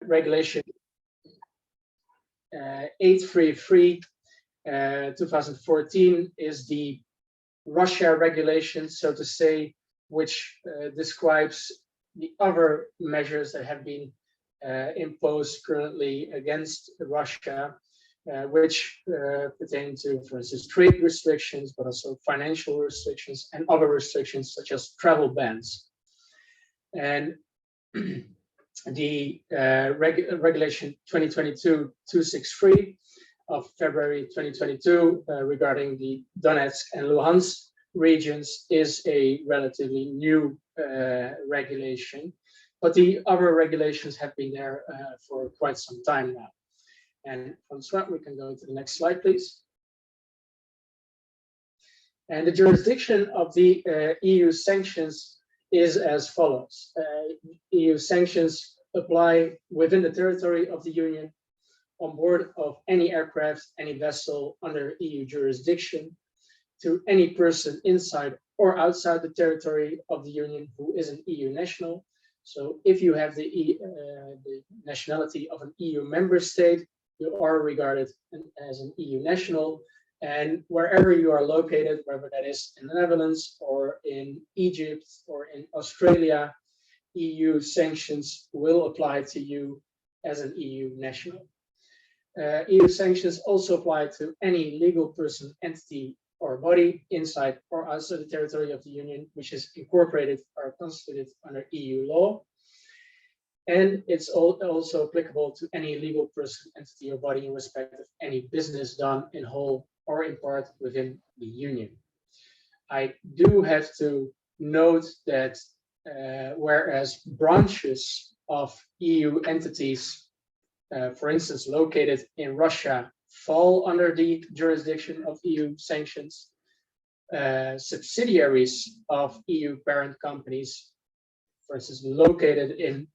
Regulation 833 2014 is the Russia regulation, so to say, which describes the other measures that have been imposed currently against Russia, which pertain to, for instance, trade restrictions, but also financial restrictions and other restrictions such as travel bans. And the regulation 2022-263 of February 2022 regarding the Donetsk and Luhansk regions is a relatively new regulation, but the other regulations have been there for quite some time now. And Francois, we can go to the next slide, please. And the jurisdiction of the EU sanctions is as follows. EU sanctions apply within the territory of the Union, on board of any aircraft, any vessel under EU jurisdiction, to any person inside or outside the territory of the Union who is an EU national. So if you have the nationality of an EU member state, you are regarded as an EU national. And wherever you are located, whether that is in the Netherlands or in Egypt or in Australia, EU sanctions will apply to you as an EU national. EU sanctions also apply to any legal person, entity, or body inside or outside the territory of the Union, which is incorporated or constituted under EU law. And it's also applicable to any legal person, entity, or body in respect of any business done in whole or in part within the Union. I do have to note that whereas branches of EU entities, for instance, located in Russia, fall under the jurisdiction of EU sanctions, subsidiaries of EU parent companies, for instance, located in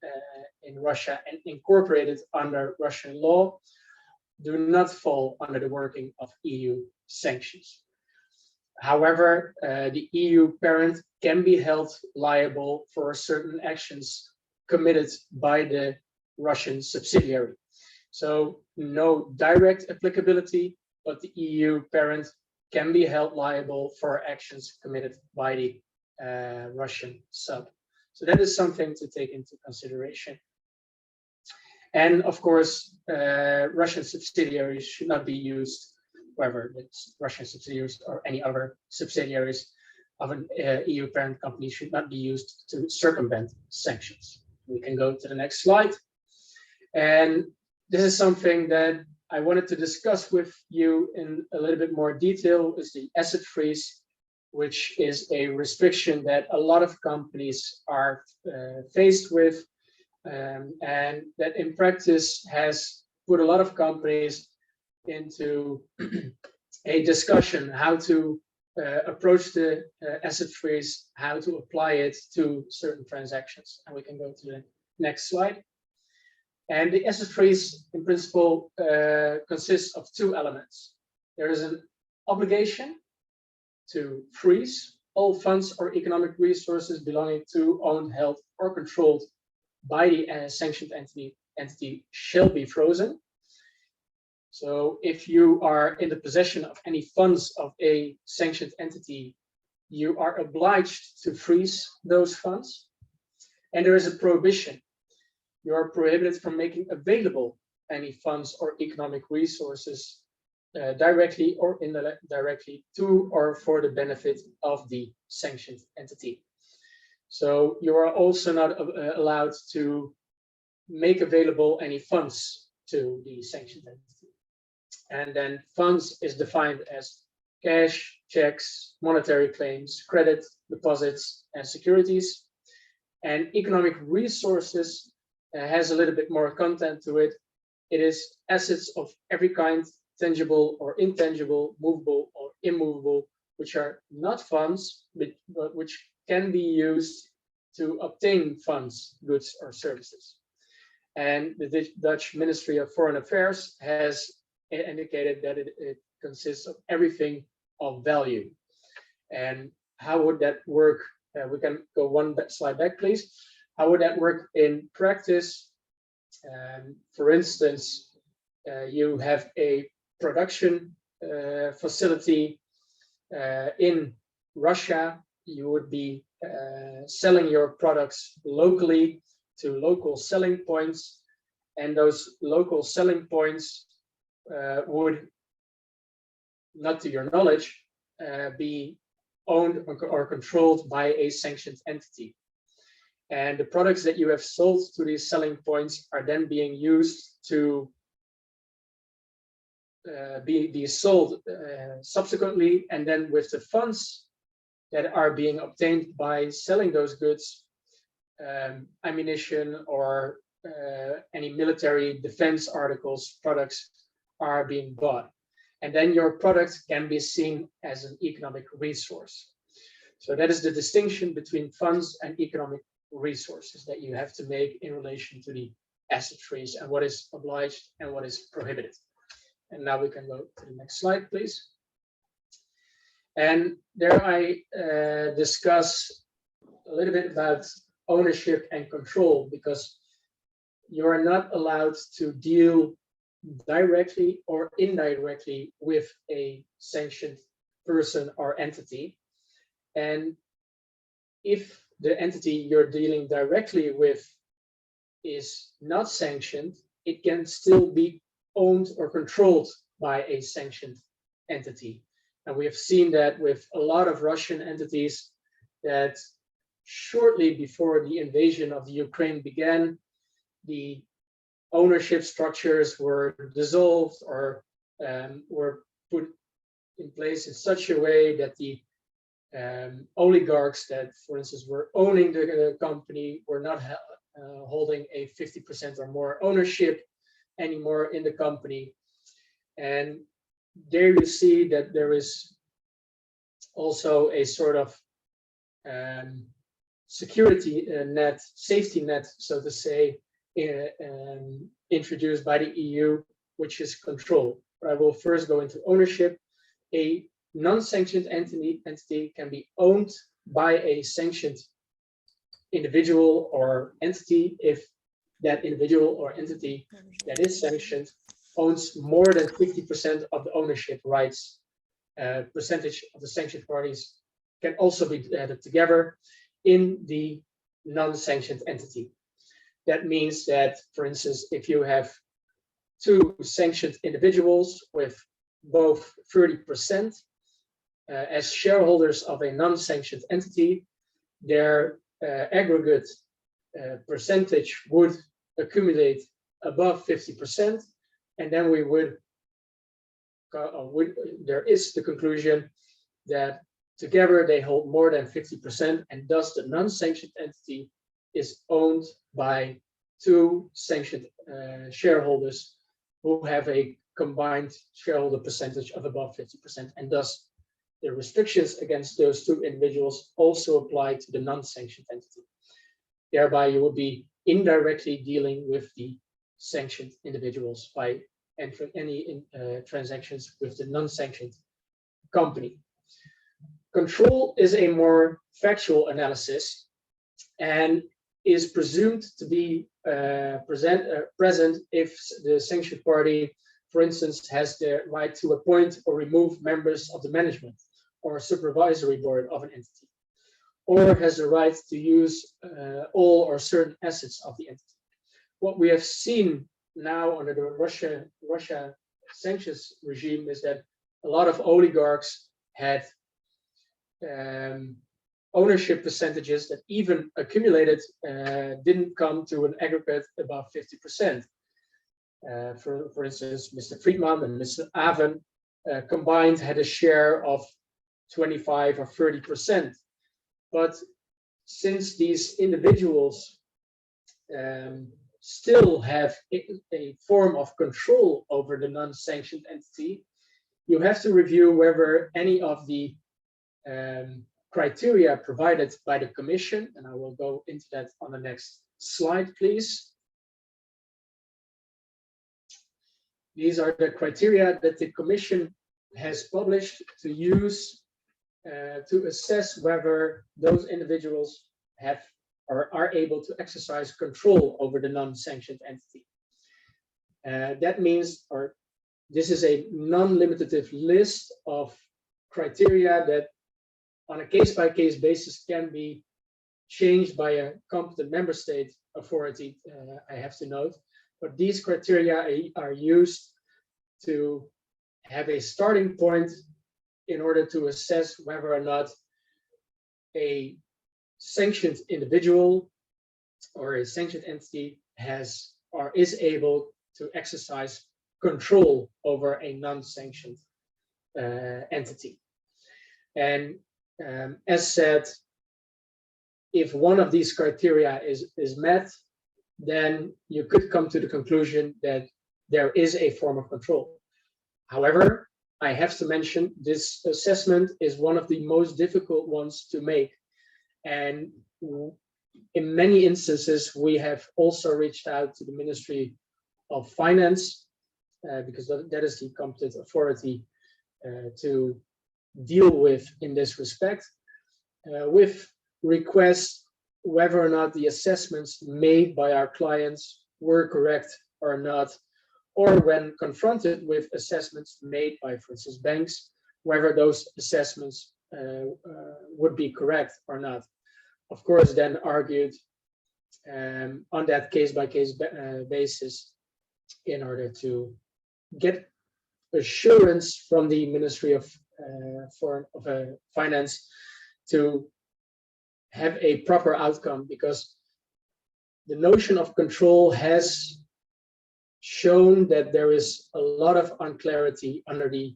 Russia and incorporated under Russian law, do not fall under the working of EU sanctions. However, the EU parent can be held liable for certain actions committed by the Russian subsidiary. So no direct applicability, but the EU parent can be held liable for actions committed by the Russian sub. So that is something to take into consideration. And of course, Russian subsidiaries should not be used, whether it's Russian subsidiaries or any other subsidiaries of an EU parent company, should not be used to circumvent sanctions. We can go to the next slide. And this is something that I wanted to discuss with you in a little bit more detail, is the asset freeze, which is a restriction that a lot of companies are faced with, and that in practice has put a lot of companies into a discussion how to approach the asset freeze, how to apply it to certain transactions. And we can go to the next slide. And the asset freeze, in principle, consists of two elements. There is an obligation to freeze all funds or economic resources belonging to, owned, held, or controlled by the sanctioned entity shall be frozen. So if you are in the possession of any funds of a sanctioned entity, you are obliged to freeze those funds. And there is a prohibition. You are prohibited from making available any funds or economic resources directly or indirectly to or for the benefit of the sanctioned entity. So you are also not allowed to make available any funds to the sanctioned entity. And then funds is defined as cash, checks, monetary claims, credit, deposits, and securities. And economic resources has a little bit more content to it. It is assets of every kind, tangible or intangible, movable or immovable, which are not funds, but which can be used to obtain funds, goods, or services. And the Dutch Ministry of Foreign Affairs has indicated that it consists of everything of value. And how would that work? We can go one slide back, please. How would that work in practice? For instance, you have a production facility in Russia. You would be selling your products locally to local selling points, and those local selling points would, not to your knowledge, be owned or controlled by a sanctioned entity. And the products that you have sold to these selling points are then being used to be sold subsequently, and then with the funds that are being obtained by selling those goods, ammunition or any military defense articles, products are being bought. And then your product can be seen as an economic resource. So that is the distinction between funds and economic resources that you have to make in relation to the asset trees and what is obliged and what is prohibited. And now we can go to the next slide, please. And there I discuss a little bit about ownership and control, because you are not allowed to deal directly or indirectly with a sanctioned person or entity. And if the entity you're dealing directly with is not sanctioned, it can still be owned or controlled by a sanctioned entity. And we have seen that with a lot of Russian entities, that shortly before the invasion of the Ukraine began, the ownership structures were dissolved or were put in place in such a way that the oligarchs that, for instance, were owning the company were not holding a 50% or more ownership anymore in the company. And there you see that there is also a sort of security net, safety net, so to say, introduced by the EU, which is control. But I will first go into ownership. A non-sanctioned entity can be owned by a sanctioned individual or entity if that individual or entity that is sanctioned owns more than 50% of the ownership rights. Percentage of the sanctioned parties can also be added together in the non-sanctioned entity. That means that, for instance, if you have two sanctioned individuals with both 30% as shareholders of a non-sanctioned entity, their aggregate percentage would accumulate above 50%, and then we would there is the conclusion that together they hold more than 50%, and thus the non-sanctioned entity is owned by two sanctioned shareholders who have a combined shareholder percentage of above 50%, and thus the restrictions against those two individuals also apply to the non-sanctioned entity. Thereby you will be indirectly dealing with the sanctioned individuals by entering any transactions with the non-sanctioned company. Control is a more factual analysis and is presumed to be present if the sanctioned party, for instance, has the right to appoint or remove members of the management or supervisory board of an entity, or has the right to use all or certain assets of the entity. What we have seen now under the Russia sanctions regime is that a lot of oligarchs had ownership percentages that even accumulated didn't come to an aggregate above 50%. For instance, Mr. Friedman and Mr. Aven combined had a share of 25 or 30%. But since these individuals still have a form of control over the non-sanctioned entity, you have to review whether any of the criteria provided by the Commission, and I will go into that on the next slide, please. These are the criteria that the Commission has published to use to assess whether those individuals have or are able to exercise control over the non-sanctioned entity. That means, or this is a non-limitative list of criteria that on a case-by-case basis can be changed by a competent member state authority, I have to note. But these criteria are used to have a starting point in order to assess whether or not a sanctioned individual or a sanctioned entity has or is able to exercise control over a non-sanctioned entity. And as said, if one of these criteria is met, then you could come to the conclusion that there is a form of control. However, I have to mention this assessment is one of the most difficult ones to make. And in many instances, we have also reached out to the Ministry of Finance, because that is the competent authority to deal with in this respect, with requests whether or not the assessments made by our clients were correct or not, or when confronted with assessments made by, for instance, banks, whether those assessments would be correct or not. Of course, then argued on that case-by-case basis in order to get assurance from the Ministry of Finance to have a proper outcome, because the notion of control has shown that there is a lot of unclarity under the,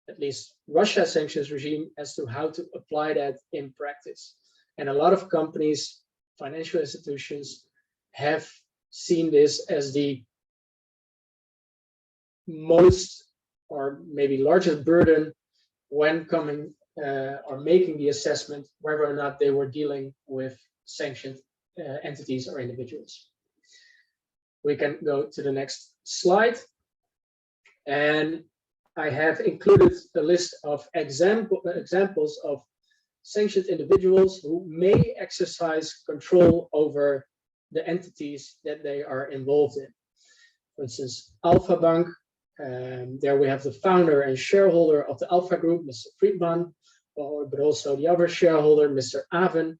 at least Russia sanctions regime, as to how to apply that in practice. And a lot of companies, financial institutions, have seen this as the most or maybe largest burden when coming or making the assessment whether or not they were dealing with sanctioned entities or individuals. We can go to the next slide. And I have included a list of examples of sanctioned individuals who may exercise control over the entities that they are involved in. For instance, Alpha Bank. There we have the founder and shareholder of the Alpha Group, Mr. Friedman, but also the other shareholder, Mr. Aven,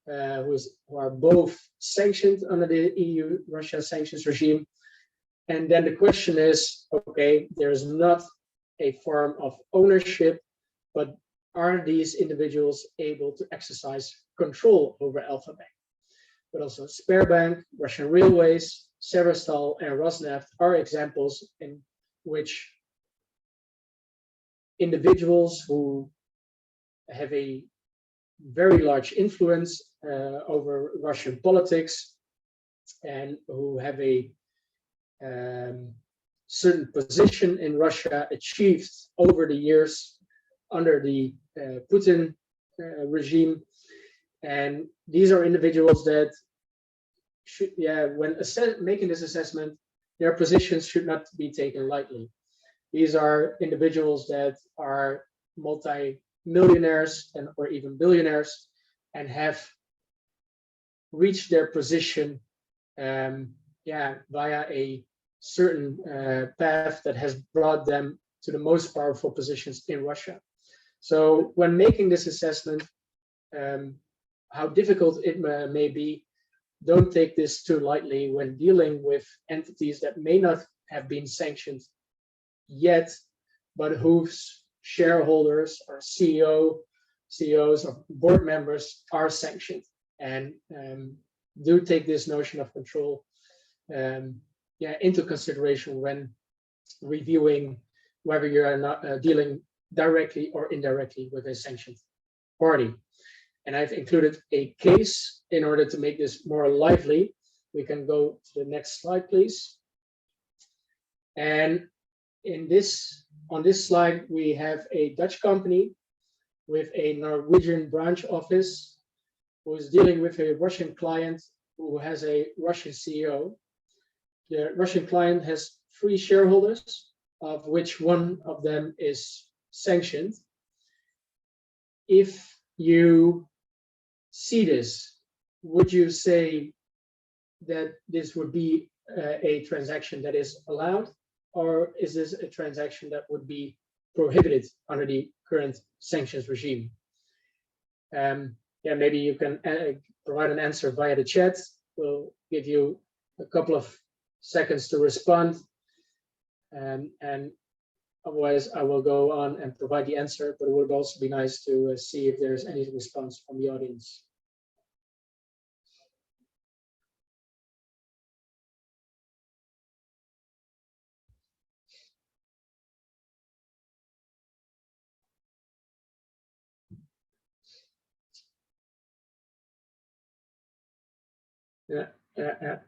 who are both sanctioned under the EU-Russia sanctions regime. And then the question is, okay, there's not a form of ownership, but are these individuals able to exercise control over Alpha Bank? But also Sberbank, Russian Railways, Severstal, and Rosneft are examples in which individuals who have a very large influence over Russian politics and who have a certain position in Russia achieved over the years under the Putin regime. And these are individuals that should, when making this assessment, their positions should not be taken lightly. These are individuals that are multi-millionaires and or even billionaires and have reached their position via a certain path that has brought them to the most powerful positions in Russia. So when making this assessment, how difficult it may be, don't take this too lightly when dealing with entities that may not have been sanctioned yet, but whose shareholders or CEOs or board members are sanctioned. And do take this notion of control into consideration when reviewing whether you are not dealing directly or indirectly with a sanctioned party. And I've included a case in order to make this more lively. We can go to the next slide, please. And on this slide, we have a Dutch company with a Norwegian branch office who is dealing with a Russian client who has a Russian CEO. The Russian client has 3 shareholders, of which one of them is sanctioned. If you see this, would you say that this would be a transaction that is allowed, or is this a transaction that would be prohibited under the current sanctions regime? Yeah, maybe you can provide an answer via the chat. We'll give you a couple of seconds to respond, and otherwise I will go on and provide the answer, but it would also be nice to see if there's any response from the audience. Yeah.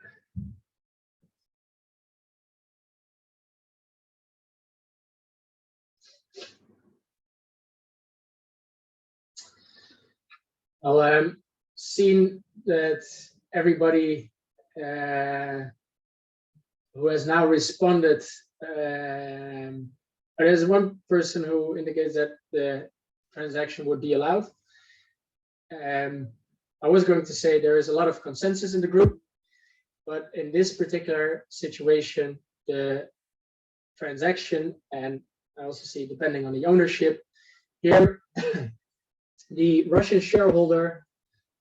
Well, seen that everybody who has now responded, there's one person who indicates that the transaction would be allowed. I was going to say there is a lot of consensus in the group, but in this particular situation, the transaction, and I also see depending on the ownership here, the Russian shareholder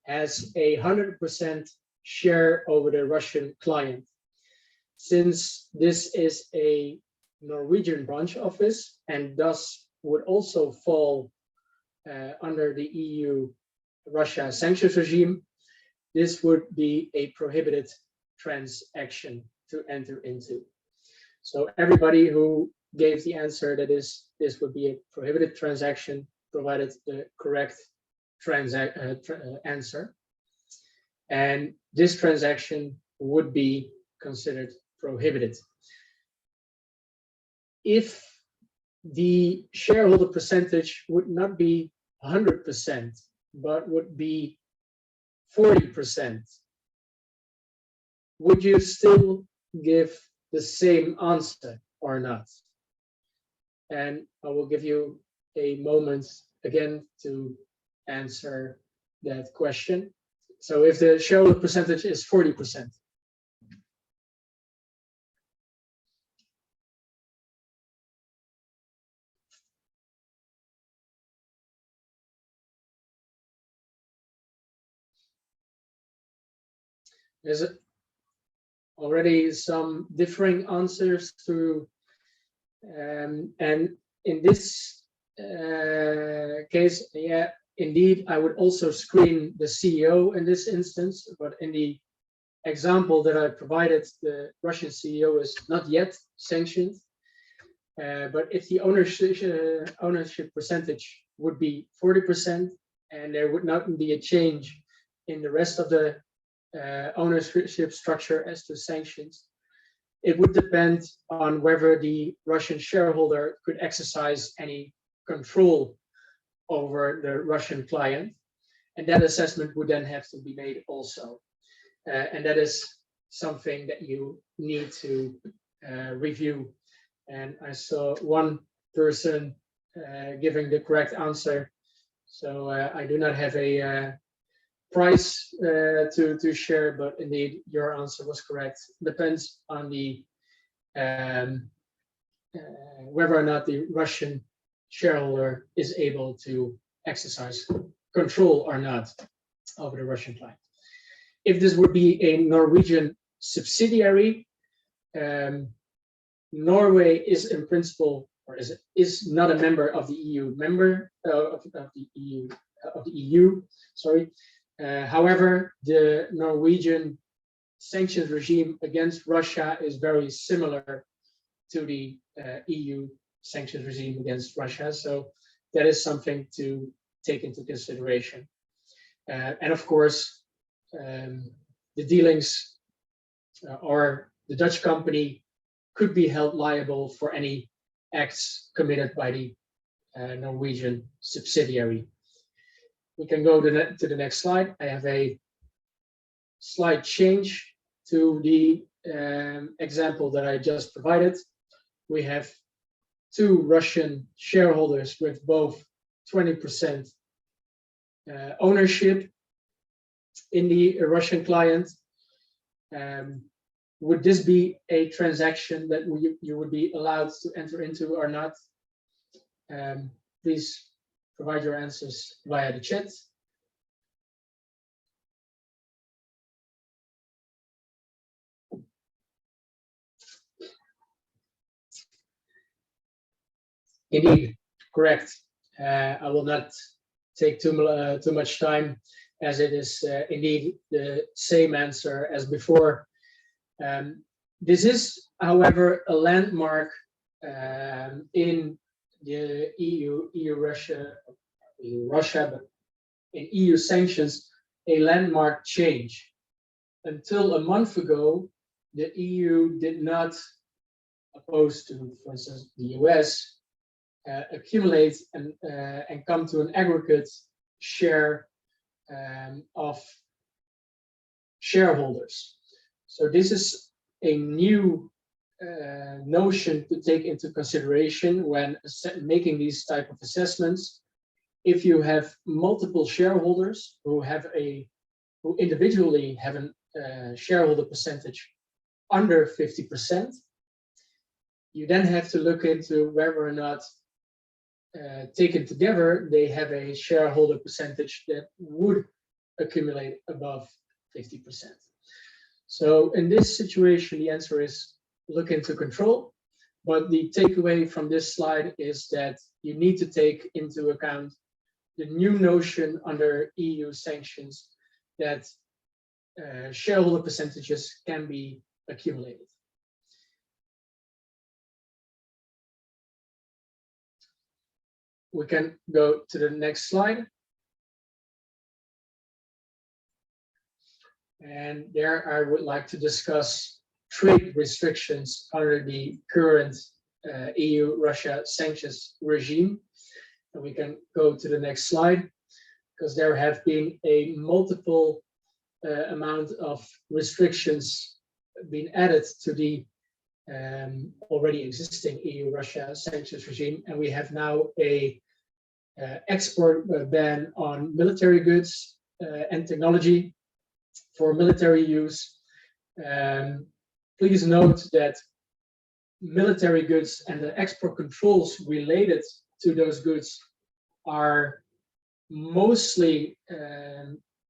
has 100% share over the Russian client. Since this is a Norwegian branch office and thus would also fall under the EU-Russia sanctions regime, this would be a prohibited transaction to enter into. So everybody who gave the answer that this would be a prohibited transaction provided the correct answer, and this transaction would be considered prohibited. If the shareholder percentage would not be 100%, but would be 40%, would you still give the same answer or not? And I will give you a moment again to answer that question. So if the shareholder percentage is 40%. There's already some differing answers to, and in this case, yeah, indeed, I would also screen the CEO in this instance, but in the example that I provided, the Russian CEO is not yet sanctioned. But if the ownership percentage would be 40% and there would not be a change in the rest of the ownership structure as to sanctions, it would depend on whether the Russian shareholder could exercise any control over the Russian client, and that assessment would then have to be made also, and that is something that you need to review. And I saw one person giving the correct answer, so I do not have a price to share, but indeed your answer was correct. Depends on the whether or not the Russian shareholder is able to exercise control or not over the Russian client. If this would be a Norwegian subsidiary, Norway is in principle, or is not a member of the EU of the EU. Sorry. However, the Norwegian sanctions regime against Russia is very similar to the EU sanctions regime against Russia, so that is something to take into consideration. And of course, the dealings or the Dutch company could be held liable for any acts committed by the Norwegian subsidiary. We can go to the next slide. I have a slight change to the example that I just provided. We have two Russian shareholders with both 20% ownership in the Russian client. would this be a transaction that you would be allowed to enter into or not? Please provide your answers via the chat. Indeed, correct. I will not take too much time, as it is indeed the same answer as before. This is, however, a landmark in the Russia, but in EU sanctions, a landmark change. Until a month ago, the EU did not, opposed to, for instance, the US, accumulate and come to an aggregate share of shareholders. So this is a new notion to take into consideration when making these type of assessments. If you have multiple shareholders who individually have a shareholder percentage under 50%, you then have to look into whether or not, taken together, they have a shareholder percentage that would accumulate above 50%. So in this situation, the answer is look into control. But the takeaway from this slide is that you need to take into account the new notion under EU sanctions that shareholder percentages can be accumulated. We can go to the next slide. And there I would like to discuss trade restrictions under the current EU-Russia sanctions regime. And we can go to the next slide, because there have been a multiple amount of restrictions being added to the already existing EU-Russia sanctions regime, and we have now a export ban on military goods and technology for military use. Please note that military goods and the export controls related to those goods are mostly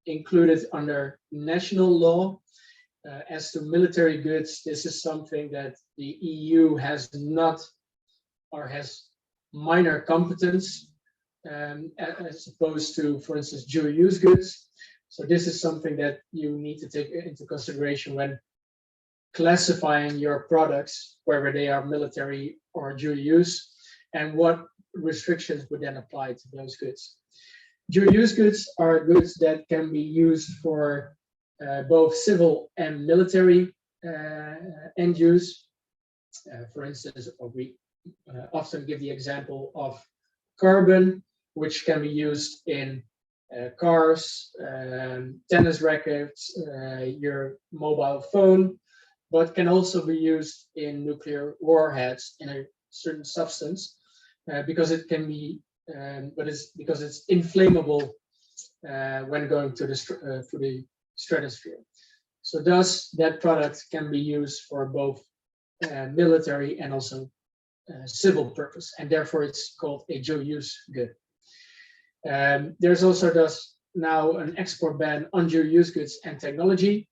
included under national law. As to military goods, this is something that the EU has not, or has minor competence, as opposed to, for instance, dual-use goods. So this is something that you need to take into consideration when classifying your products, whether they are military or dual-use, and what restrictions would then apply to those goods. Dual-use goods are goods that can be used for both civil and military end use. For instance, we often give the example of carbon, which can be used in cars, tennis rackets, your mobile phone, but can also be used in nuclear warheads in a certain substance, because it can be, because it's inflammable when going to the stratosphere. So thus, that product can be used for both military and also civil purpose, and therefore it's called a dual-use good. There's also thus now an export ban on dual-use goods and technology,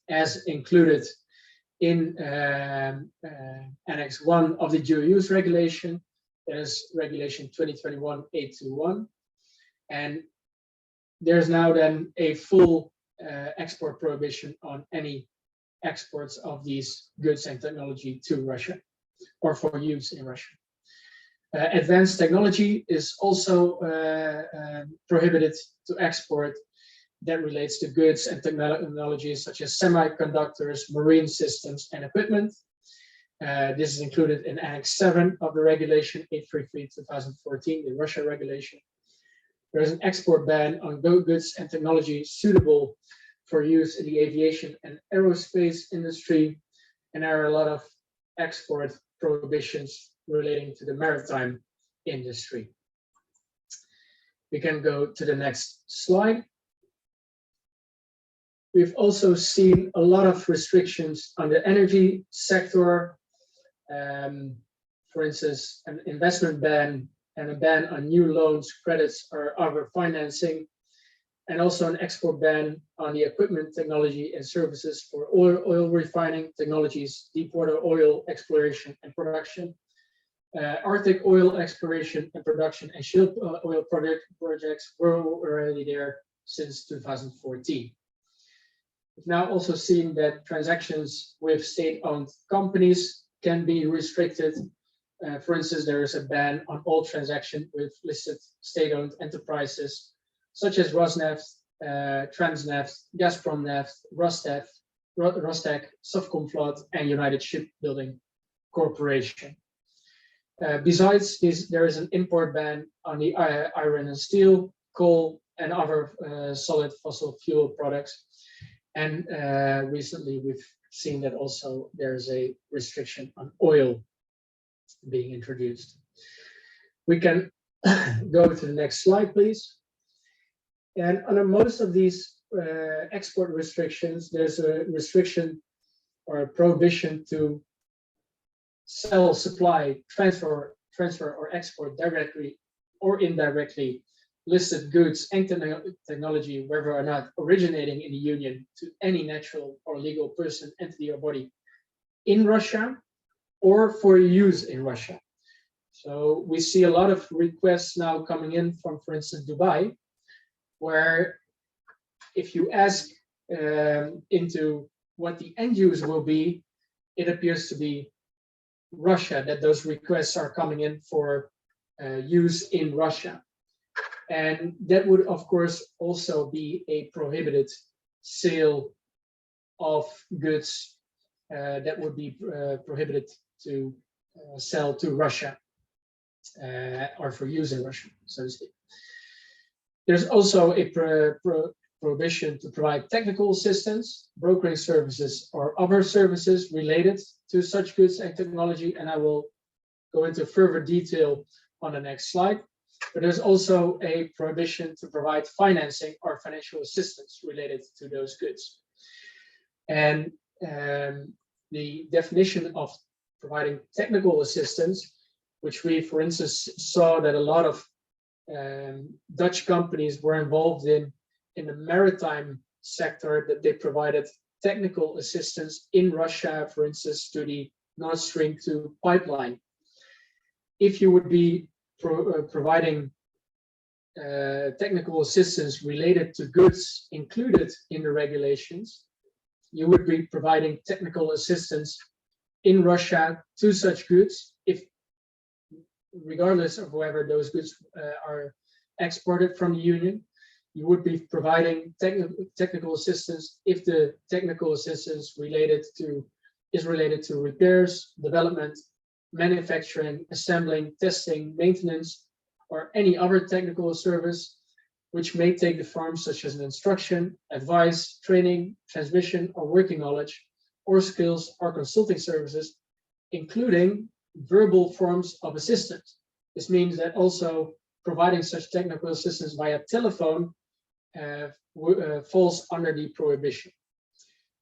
as included in Annex 1 of the dual-use regulation. That is Regulation 2021/821, and there's now then a full export prohibition on any exports of these goods and technology to Russia or for use in Russia. Advanced technology is also prohibited to export. That relates to goods and technologies such as semiconductors, marine systems, and equipment. This is included in Annex 7 of the Regulation 833/2014, the Russia regulation. There is an export ban on goods and technology suitable for use in the aviation and aerospace industry, and there are a lot of export prohibitions relating to the maritime industry. We can go to the next slide. We've also seen a lot of restrictions on the energy sector. For instance, an investment ban and a ban on new loans, credits, or other financing, and also an export ban on the equipment, technology, and services for oil refining technologies, deepwater oil exploration and production, Arctic oil exploration and production, and shale oil projects were already there since 2014. We've now also seen that transactions with state-owned companies can be restricted. For instance, there is a ban on all transactions with listed state-owned enterprises such as Rosneft, Transneft, Gazpromneft, Rostec, Sovcomflot, and United Shipbuilding Corporation. Besides this, there is an import ban on the iron and steel, coal, and other solid fossil fuel products. And recently we've seen that also there's a restriction on oil being introduced. We can go to the next slide, please. And under most of these export restrictions, there's a restriction or a prohibition to sell, supply, transfer, or export directly or indirectly listed goods and technology, whether or not originating in the Union, to any natural or legal person, entity, or body in Russia or for use in Russia. So we see a lot of requests now coming in from, for instance, Dubai, where if you ask into what the end use will be, it appears to be Russia, that those requests are coming in for use in Russia. And that would, of course, also be a prohibited sale of goods that would be prohibited to sell to Russia or for use in Russia, so to speak. There's also a prohibition to provide technical assistance, brokering services, or other services related to such goods and technology, and I will go into further detail on the next slide. But there's also a prohibition to provide financing or financial assistance related to those goods. And the definition of providing technical assistance, which we, for instance, saw that a lot of Dutch companies were involved in the maritime sector, that they provided technical assistance in Russia, for instance, to the Nord Stream 2 pipeline. If you would be providing technical assistance related to goods included in the regulations, you would be providing technical assistance in Russia to such goods, if regardless of whether those goods are exported from the Union. You would be providing technical assistance if the technical assistance is related to repairs, development, manufacturing, assembling, testing, maintenance, or any other technical service, which may take the form such as an instruction, advice, training, transmission, or working knowledge, or skills or consulting services, including verbal forms of assistance. This means that also providing such technical assistance via telephone falls under the prohibition.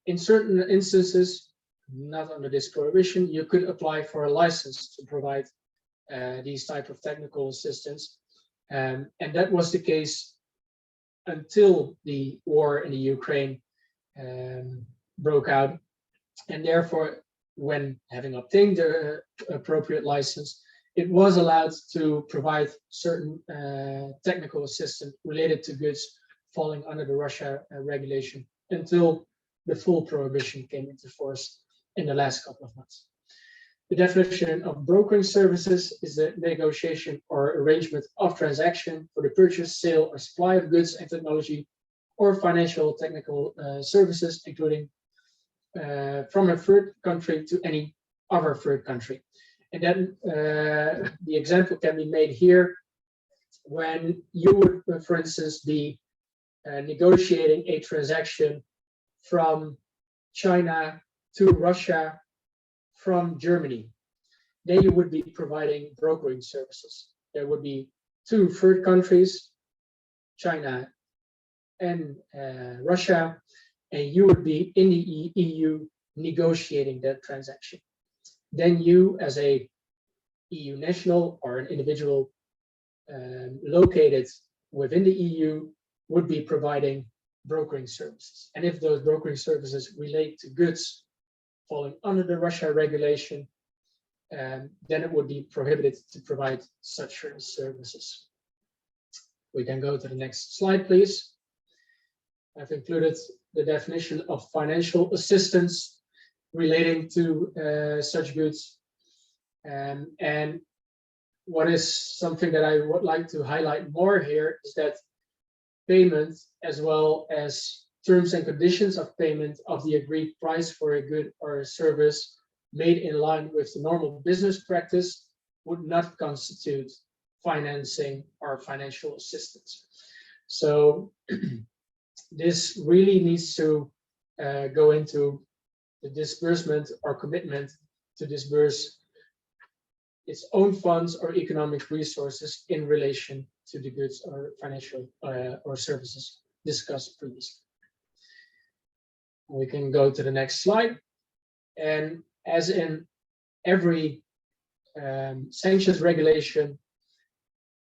In certain instances, not under this prohibition, you could apply for a license to provide these type of technical assistance. And that was the case until the war in the Ukraine broke out. And therefore, when having obtained the appropriate license, it was allowed to provide certain technical assistance related to goods falling under the Russia regulation until the full prohibition came into force in the last couple of months. The definition of brokering services is the negotiation or arrangement of transaction for the purchase, sale, or supply of goods and technology or financial technical services, including from a third country to any other third country. And then the example can be made here when you would, for instance, be negotiating a transaction from China to Russia from Germany. Then you would be providing brokering services. There would be two third countries, China and Russia, and you would be in the EU negotiating that transaction. Then you, as a EU national or an individual located within the EU, would be providing brokering services. And if those brokering services relate to goods falling under the Russia regulation, then it would be prohibited to provide such services. We can go to the next slide, please. I've included the definition of financial assistance relating to such goods. And what is something that I would like to highlight more here is that payment, as well as terms and conditions of payment of the agreed price for a good or a service made in line with the normal business practice, would not constitute financing or financial assistance. So this really needs to go into the disbursement or commitment to disburse its own funds or economic resources in relation to the goods or financial or services discussed previously. We can go to the next slide. And as in every sanctions regulation,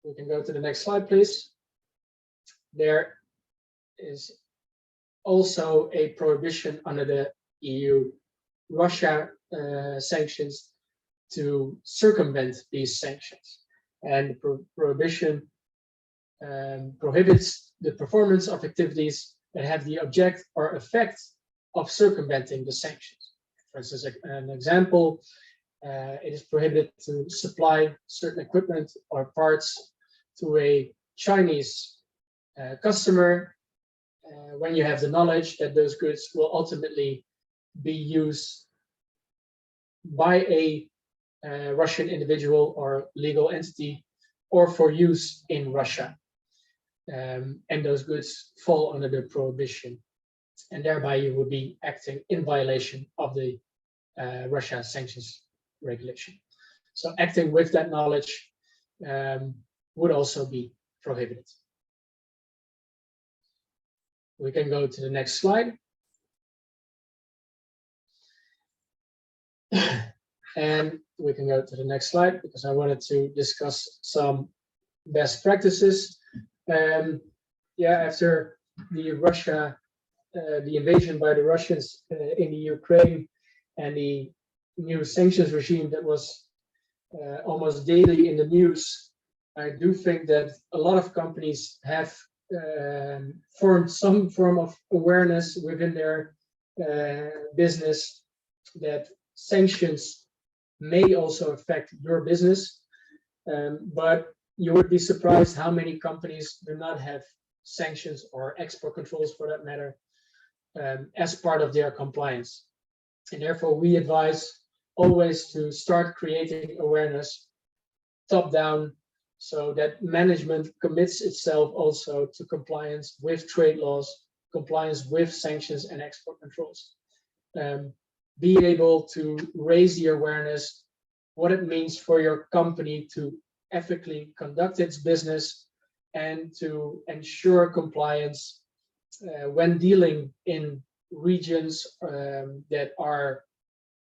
we can go to the next slide, please. There is also a prohibition under the EU Russia sanctions to circumvent these sanctions. And the prohibition prohibits the performance of activities that have the object or effect of circumventing the sanctions. For instance, an example, it is prohibited to supply certain equipment or parts to a Chinese customer when you have the knowledge that those goods will ultimately be used by a Russian individual or legal entity or for use in Russia. And those goods fall under the prohibition. And thereby you would be acting in violation of the Russia sanctions regulation. So acting with that knowledge would also be prohibited. We can go to the next slide. And we can go to the next slide because I wanted to discuss some best practices. After the invasion by the Russians in the Ukraine and the new sanctions regime that was almost daily in the news, I do think that a lot of companies have formed some form of awareness within their business that sanctions may also affect your business, but you would be surprised how many companies do not have sanctions or export controls, for that matter, as part of their compliance. And therefore, we advise always to start creating awareness top down, so that management commits itself also to compliance with trade laws, compliance with sanctions and export controls. Be able to raise the awareness, what it means for your company to ethically conduct its business and to ensure compliance when dealing in regions that are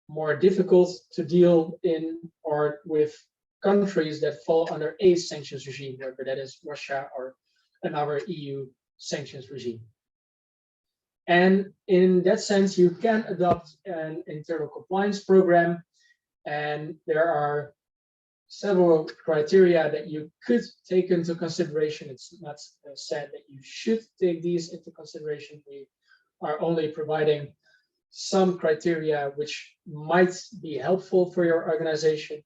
more difficult to deal in, or with countries that fall under a sanctions regime, whether that is Russia or another EU sanctions regime. And in that sense, you can adopt an internal compliance program, and there are several criteria that you could take into consideration. It's not said that you should take these into consideration. We are only providing some criteria which might be helpful for your organization,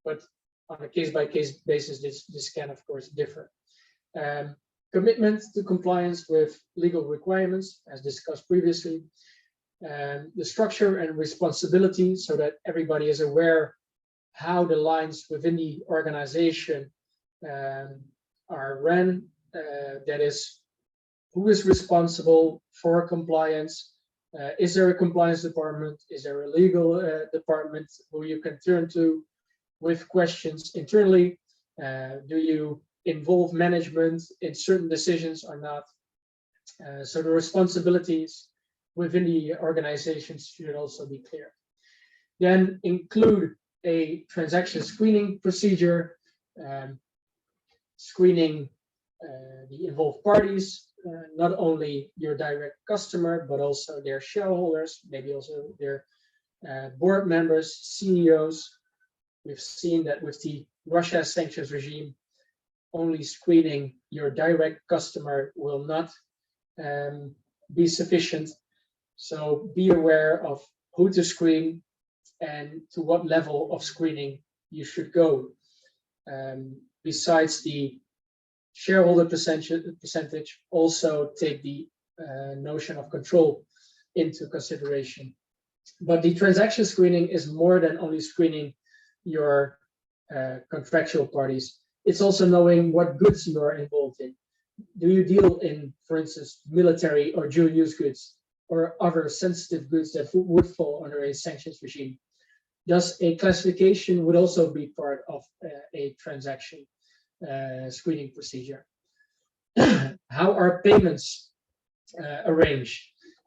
but on a case-by-case basis, this can, of course, differ. Commitment to compliance with legal requirements, as discussed previously. The structure and responsibility, so that everybody is aware how the lines within the organization are run. That is, who is responsible for compliance? Is there a compliance department? Is there a legal department who you can turn to with questions internally? Do you involve management in certain decisions or not? So the responsibilities within the organizations should also be clear. Then include a transaction screening procedure, screening the involved parties, not only your direct customer, but also their shareholders, maybe also their board members, CEOs. We've seen that with the Russia sanctions regime, only screening your direct customer will not be sufficient. So be aware of who to screen and to what level of screening you should go. Besides the shareholder percentage, also take the notion of control into consideration. But the transaction screening is more than only screening your contractual parties. It's also knowing what goods you are involved in. Do you deal in, for instance, military or dual use goods or other sensitive goods that would fall under a sanctions regime? Thus, a classification would also be part of a transaction screening procedure. How are payments arranged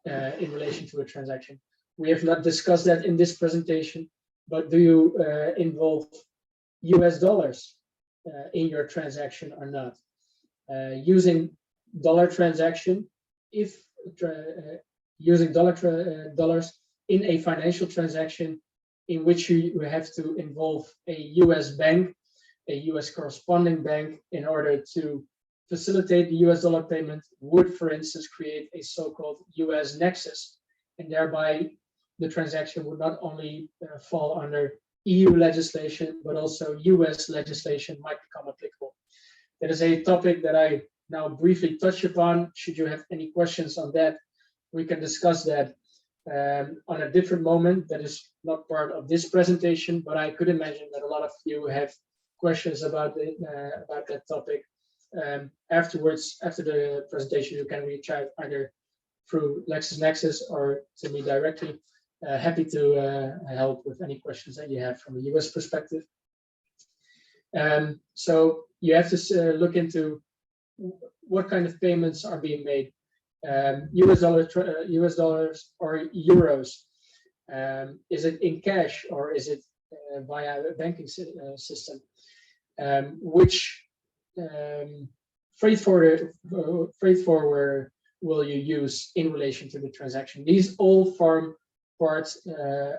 in relation to a transaction? We have not discussed that in this presentation, but do you involve US dollars in your transaction or not? Using dollar transaction, if using dollars in a financial transaction in which you have to involve a US bank, a US corresponding bank, in order to facilitate the US dollar payment, would, for instance, create a so-called US nexus, and thereby the transaction would not only fall under EU legislation, but also US legislation might become applicable. That is a topic that I now briefly touch upon. Should you have any questions on that, we can discuss that on a different moment. That is not part of this presentation, but I could imagine that a lot of you have questions about that topic. Afterwards, after the presentation, you can reach out either through LexisNexis or to me directly. Happy to help with any questions that you have from a US perspective. So you have to look into what kind of payments are being made. US dollars or euros. Is it in cash or is it via a banking system? Which freight forwarder will you use in relation to the transaction? These all form parts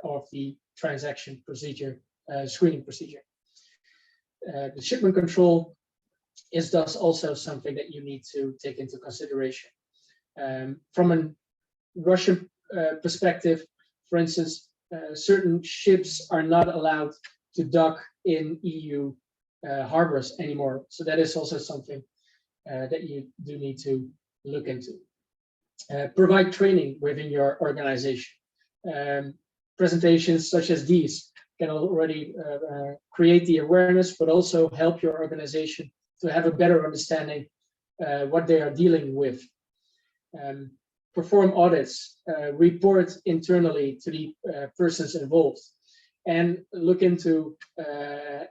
of the transaction procedure, screening procedure. The shipment control is thus also something that you need to take into consideration. From a Russian perspective, for instance, certain ships are not allowed to dock in EU harbors anymore. So that is also something that you do need to look into. Provide training within your organization. Presentations such as these can already create the awareness, but also help your organization to have a better understanding what they are dealing with. Perform audits, report internally to the persons involved, and look into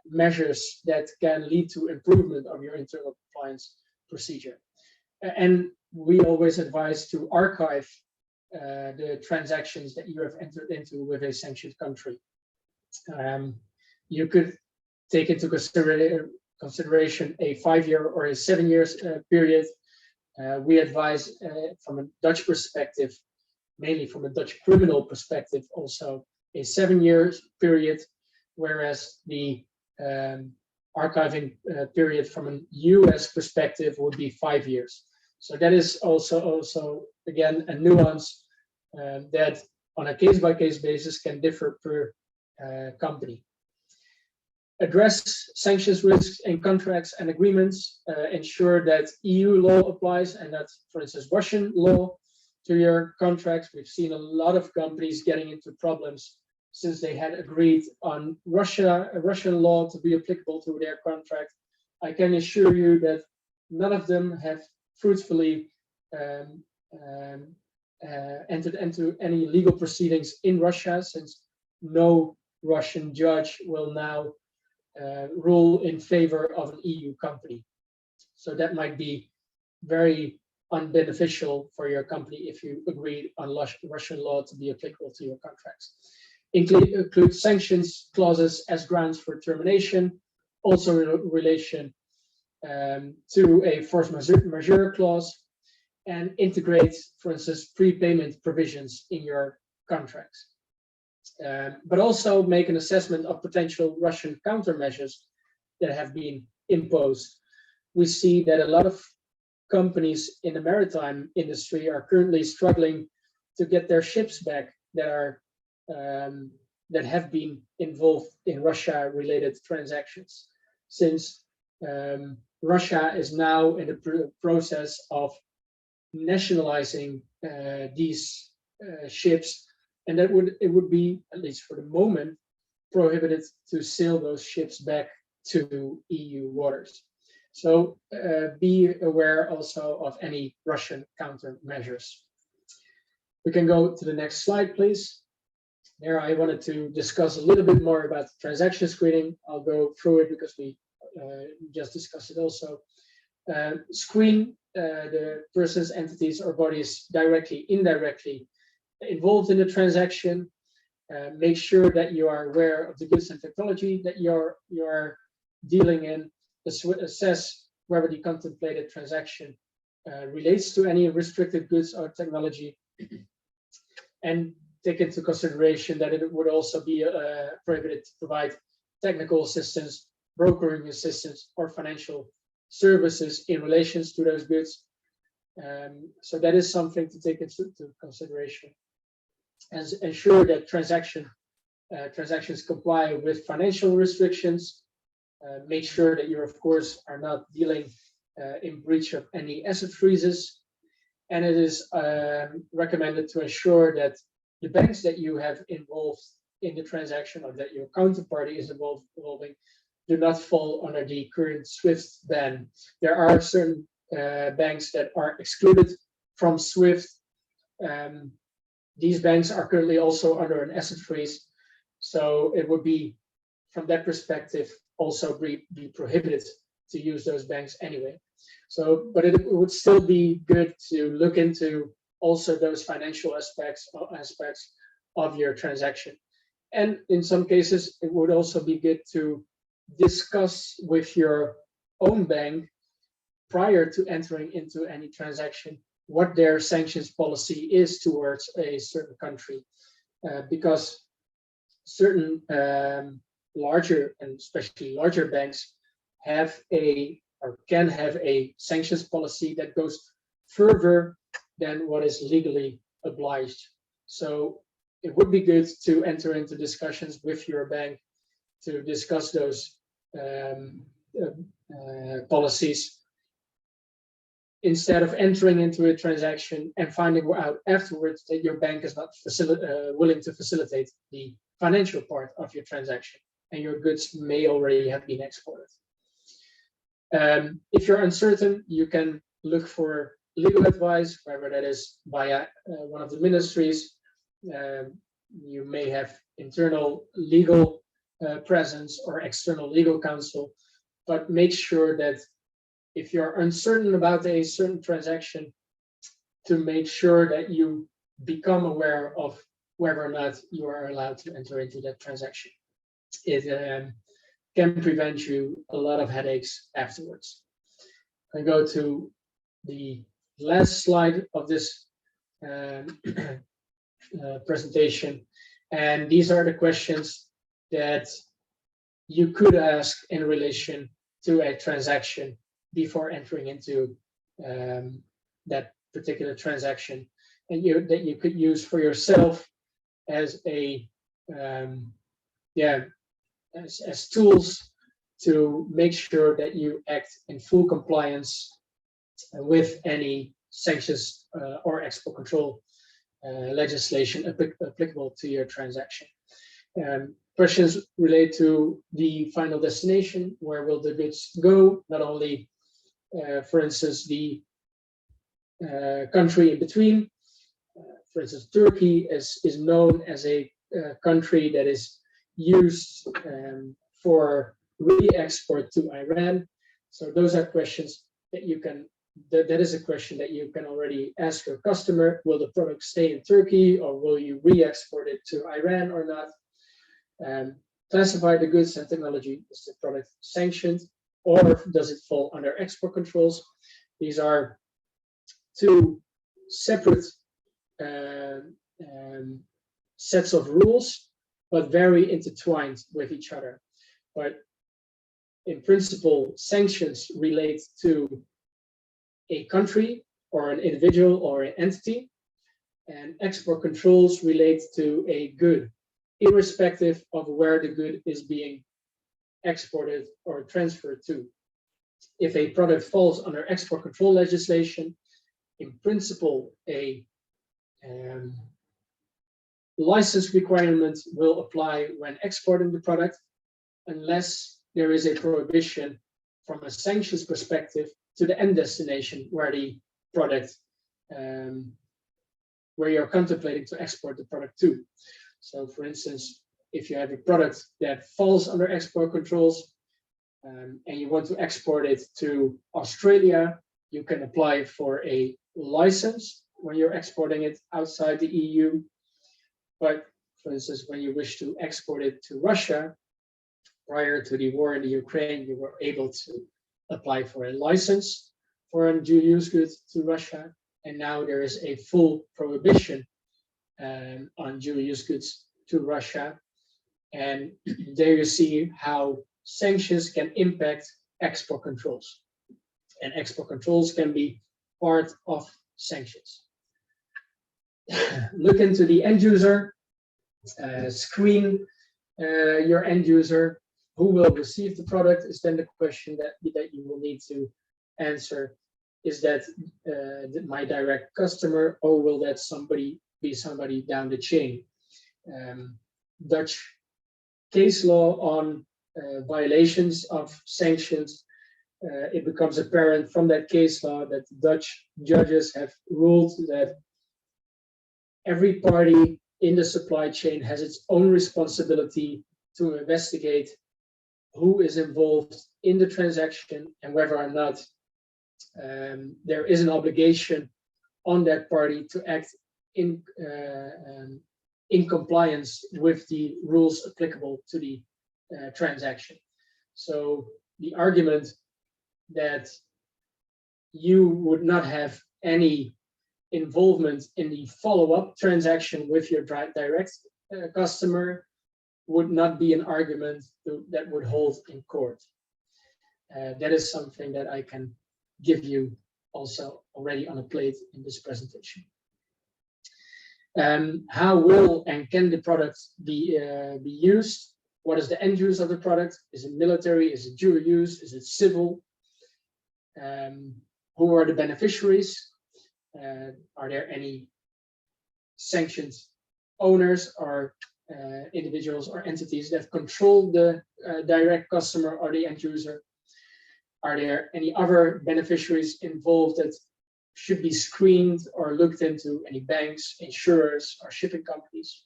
measures that can lead to improvement of your internal compliance procedure. And we always advise to archive the transactions that you have entered into with a sanctioned country. You could take into consideration a 5-year or a 7-year period. We advise from a Dutch perspective, mainly from a Dutch criminal perspective, also a 7-year period, whereas the archiving period from a US perspective would be 5 years. So that is also again a nuance that on a case-by-case basis can differ per company. Address sanctions risks in contracts and agreements, ensure that EU law applies and that, for instance, Russian law to your contracts. We've seen a lot of companies getting into problems since they had agreed on Russian law to be applicable to their contract. I can assure you that none of them have fruitfully entered into any legal proceedings in Russia, since no Russian judge will now rule in favor of an EU company. So that might be very unbeneficial for your company if you agreed on Russian law to be applicable to your contracts. Include sanctions clauses as grounds for termination, also in relation to a force majeure clause, and integrate, for instance, prepayment provisions in your contracts. But also make an assessment of potential Russian countermeasures that have been imposed. We see that a lot of companies in the maritime industry are currently struggling to get their ships back that have been involved in Russia-related transactions, since Russia is now in the process of nationalizing these ships, and it would be, at least for the moment, prohibited to sail those ships back to EU waters. So be aware also of any Russian countermeasures. We can go to the next slide, please. There I wanted to discuss a little bit more about transaction screening. I'll go through it because we just discussed it also. Screen the persons, entities, or bodies directly, indirectly involved in the transaction. Make sure that you are aware of the goods and technology that you're dealing in. Assess whether the contemplated transaction relates to any restricted goods or technology, and take into consideration that it would also be prohibited to provide technical assistance, brokering assistance, or financial services in relation to those goods. So that is something to take into consideration. And ensure that transactions comply with financial restrictions. Make sure that you, of course, are not dealing in breach of any asset freezes. And it is recommended to ensure that the banks that you have involved in the transaction, or that your counterparty is involving, do not fall under the current SWIFT ban. There are certain banks that are excluded from SWIFT. These banks are currently also under an asset freeze, so it would be, from that perspective, also be prohibited to use those banks anyway. So, but it would still be good to look into also those financial aspects of your transaction. And in some cases, it would also be good to discuss with your own bank prior to entering into any transaction what their sanctions policy is towards a certain country, because certain larger, and especially larger banks, have or can have a sanctions policy that goes further than what is legally obliged. So it would be good to enter into discussions with your bank to discuss those policies, instead of entering into a transaction and finding out afterwards that your bank is not willing to facilitate the financial part of your transaction, and your goods may already have been exported. If you're uncertain, you can look for legal advice, whether that is via one of the ministries. You may have internal legal presence or external legal counsel, but make sure that if you're uncertain about a certain transaction, to make sure that you become aware of whether or not you are allowed to enter into that transaction. It can prevent you a lot of headaches afterwards. I go to the last slide of this presentation, and these are the questions that you could ask in relation to a transaction before entering into that particular transaction, and that you could use for yourself as as tools to make sure that you act in full compliance with any sanctions or export control legislation applicable to your transaction. Questions relate to the final destination. Where will the goods go? Not only, for instance, the country in between. For instance, Turkey is known as a country that is used for re-export to Iran. So those are questions that you can that is a question that you can already ask your customer. Will the product stay in Turkey, or will you re-export it to Iran or not? Classify the goods and technology. Is the product sanctioned, or does it fall under export controls? These are two separate sets of rules, but very intertwined with each other. But in principle, sanctions relate to a country or an individual or an entity, and export controls relate to a good, irrespective of where the good is being exported or transferred to. If a product falls under export control legislation, in principle, a license requirement will apply when exporting the product, unless there is a prohibition from a sanctions perspective to the end destination where the product, where you're contemplating to export the product to. So for instance, if you have a product that falls under export controls and you want to export it to Australia, you can apply for a license when you're exporting it outside the EU. But for instance, when you wish to export it to Russia, prior to the war in the Ukraine, you were able to apply for a license for a dual-use good to Russia. And now there is a full prohibition on dual-use goods to Russia. And there you see how sanctions can impact export controls. And export controls can be part of sanctions. Look into the end user, screen your end user. Who will receive the product is then the question that you will need to answer. Is that my direct customer, or will that be somebody down the chain? Dutch case law on violations of sanctions, it becomes apparent from that case law that Dutch judges have ruled that every party in the supply chain has its own responsibility to investigate who is involved in the transaction and whether or not there is an obligation on that party to act in compliance with the rules applicable to the transaction. So the argument that you would not have any involvement in the follow-up transaction with your direct customer would not be an argument that would hold in court. That is something that I can give you also already on a plate in this presentation. How will and can the product be used? What is the end use of the product? Is it military? Is it dual use? Is it civil? Who are the beneficiaries? Are there any sanctioned owners or individuals or entities that control the direct customer or the end user? Are there any other beneficiaries involved that should be screened or looked into? Any banks, insurers, or shipping companies?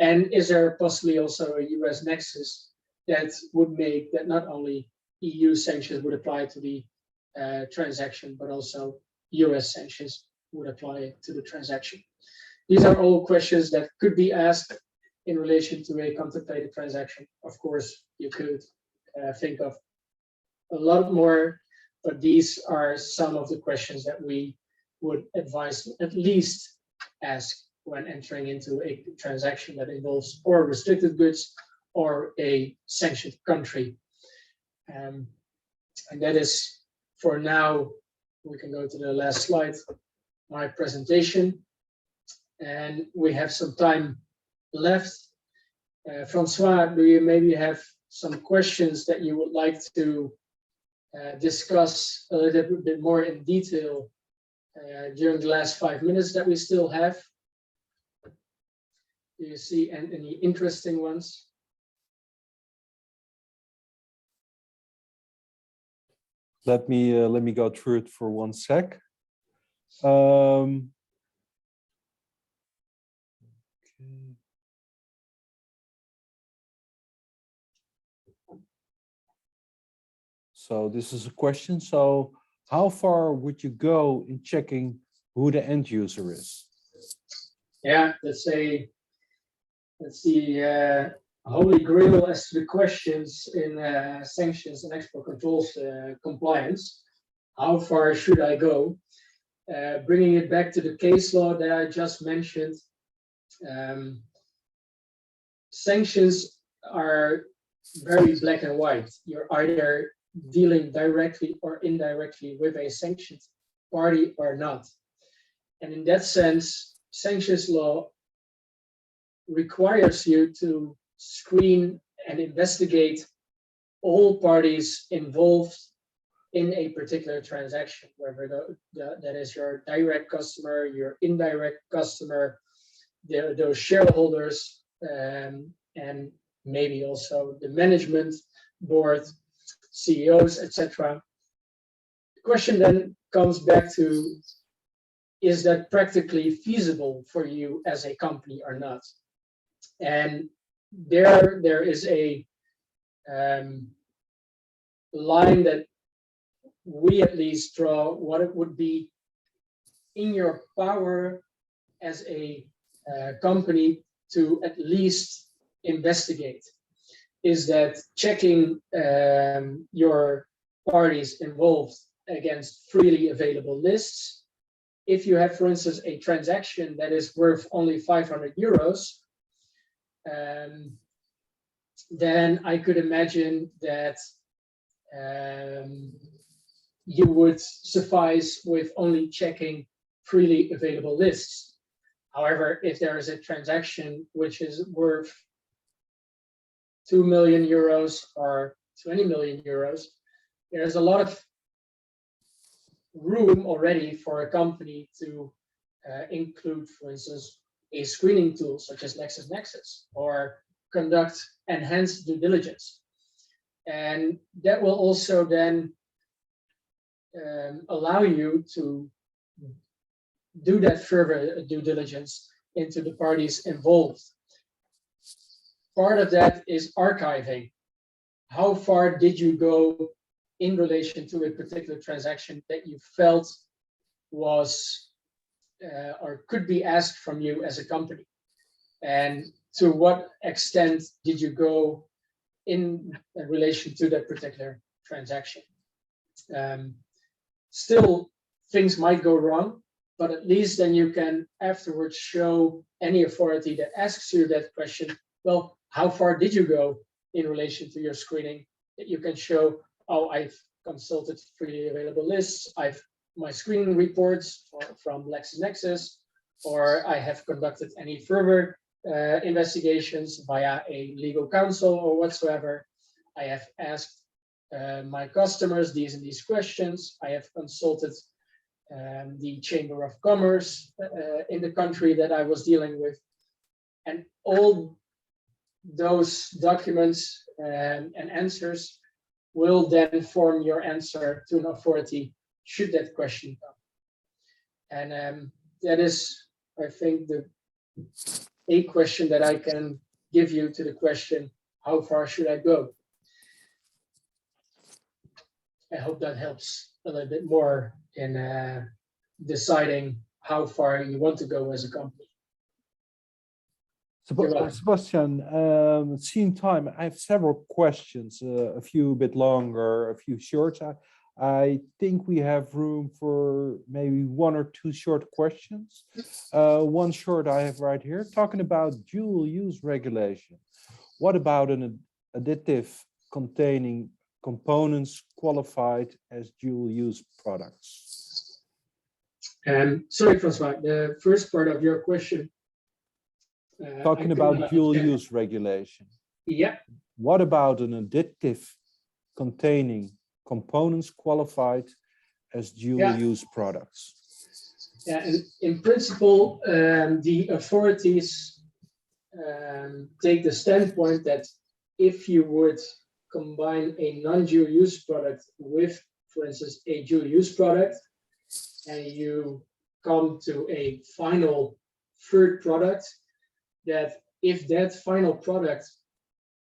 And is there possibly also a US nexus that would make that not only EU sanctions would apply to the transaction, but also US sanctions would apply to the transaction? These are all questions that could be asked in relation to a contemplated transaction. Of course, you could think of a lot more, but these are some of the questions that we would advise to at least ask when entering into a transaction that involves or restricted goods or a sanctioned country. And that is, for now, we can go to the last slide, my presentation. And we have some time left. Francois, do you maybe have some questions that you would like to discuss a little bit more in detail during the last 5 minutes that we still have? Do you see any interesting ones? Let me go through it for 1 sec. Okay. So this is a question. So how far would you go in checking who the end user is? Yeah, that's the holy grail as to the questions in sanctions and export controls compliance. How far should I go? Bringing it back to the case law that I just mentioned, sanctions are very black and white. You're either dealing directly or indirectly with a sanctioned party or not. And in that sense, sanctions law requires you to screen and investigate all parties involved in a particular transaction, whether that is your direct customer, your indirect customer, those shareholders, and maybe also the management board, CEOs, etc. The question then comes back to, is that practically feasible for you as a company or not? And there is a line that we at least draw what it would be in your power as a company to at least investigate. Is that checking your parties involved against freely available lists? If you have, for instance, a transaction that is worth only 500 euros, then I could imagine that you would suffice with only checking freely available lists. However, if there is a transaction which is worth 2 million euros or 20 million euros, there's a lot of room already for a company to include, for instance, a screening tool such as LexisNexis, or conduct enhanced due diligence. And that will also then allow you to do that further due diligence into the parties involved. Part of that is archiving. How far did you go in relation to a particular transaction that you felt was or could be asked from you as a company? And to what extent did you go in relation to that particular transaction? Still, things might go wrong, but at least then you can afterwards show any authority that asks you that question, well, how far did you go in relation to your screening? That you can show, oh, I've consulted freely available lists, my screening reports from LexisNexis, or I have conducted any further investigations via a legal counsel or whatsoever. I have asked my customers these and these questions. I have consulted the Chamber of Commerce in the country that I was dealing with. And all those documents and answers will then form your answer to an authority should that question come. And that is, I think, a question that I can give you to the question, how far should I go? I hope that helps a little bit more in deciding how far you want to go as a company. Sebastiaan, seeing time, I have several questions, a few a bit longer, a few short. I think we have room for maybe one or two short questions. One short I have right here, talking about dual use regulation. What about an additive containing components qualified as dual use products? Sorry, Francois, the first part of your question. Talking about dual use regulation. Yeah. What about an additive containing components qualified as dual use products? Yeah, and in principle, the authorities take the standpoint that if you would combine a non-dual use product with, for instance, a dual use product, and you come to a final third product, that if that final product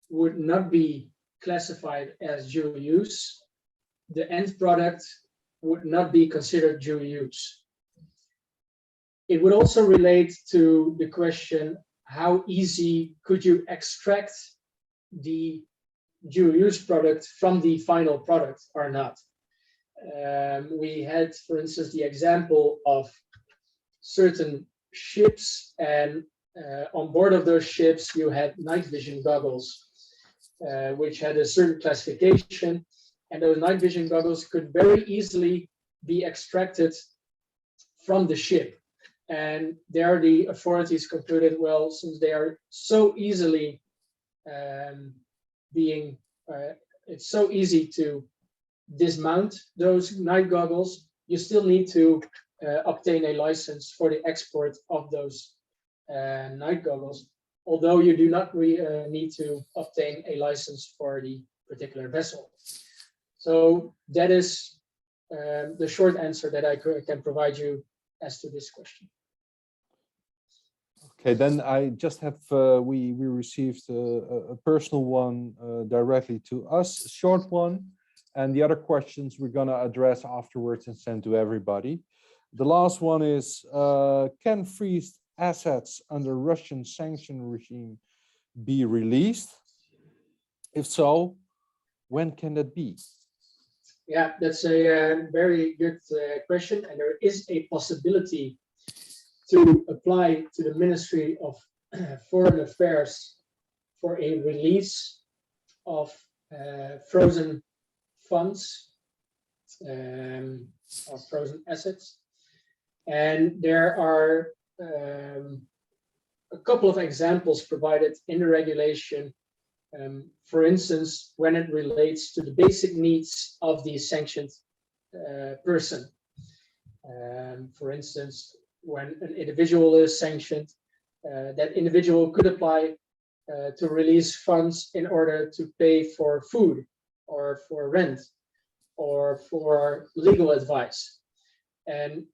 would not be classified as dual use, the end product would not be considered dual use. It would also relate to the question, how easy could you extract the dual use product from the final product or not? We had, for instance, the example of certain ships, and on board of those ships you had night vision goggles, which had a certain classification, and those night vision goggles could very easily be extracted from the ship. And there the authorities concluded, well, since they are so easily it's so easy to dismount those night goggles, you still need to obtain a license for the export of those night goggles, although you do not need to obtain a license for the particular vessel. So that is the short answer that I can provide you as to this question. Okay, then I just have, we received a personal one directly to us, a short one, and the other questions we're gonna address afterwards and send to everybody. The last one is, can freezed assets under Russian sanction regime be released? If so, when can that be? Yeah, that's a very good question, and there is a possibility to apply to the Ministry of Foreign Affairs for a release of frozen funds or frozen assets. And there are a couple of examples provided in the regulation. For instance, when it relates to the basic needs of the sanctioned person. For instance, when an individual is sanctioned, that individual could apply to release funds in order to pay for food or for rent or for legal advice. And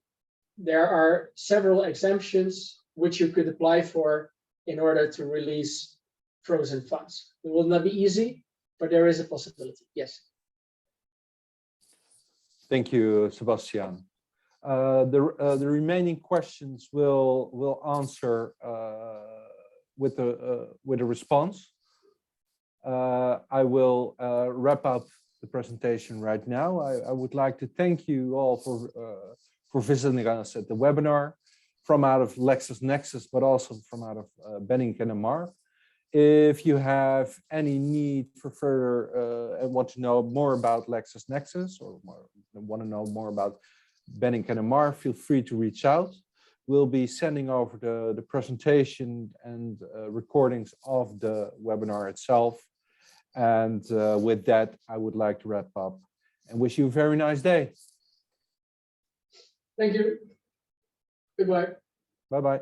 there are several exemptions which you could apply for in order to release frozen funds. It will not be easy, but there is a possibility, yes. Thank you, Sebastiaan. The remaining questions will answer with a response. I will wrap up the presentation right now. I would like to thank you all for visiting us at the webinar from out of LexisNexis, but also from out of Bennink and Amar. If you have any need for further and want to know more about LexisNexis or want to know more about Bennink and Amar, feel free to reach out. We'll be sending over the presentation and recordings of the webinar itself. And with that, I would like to wrap up and wish you a very nice day. Thank you. Goodbye. Bye-bye.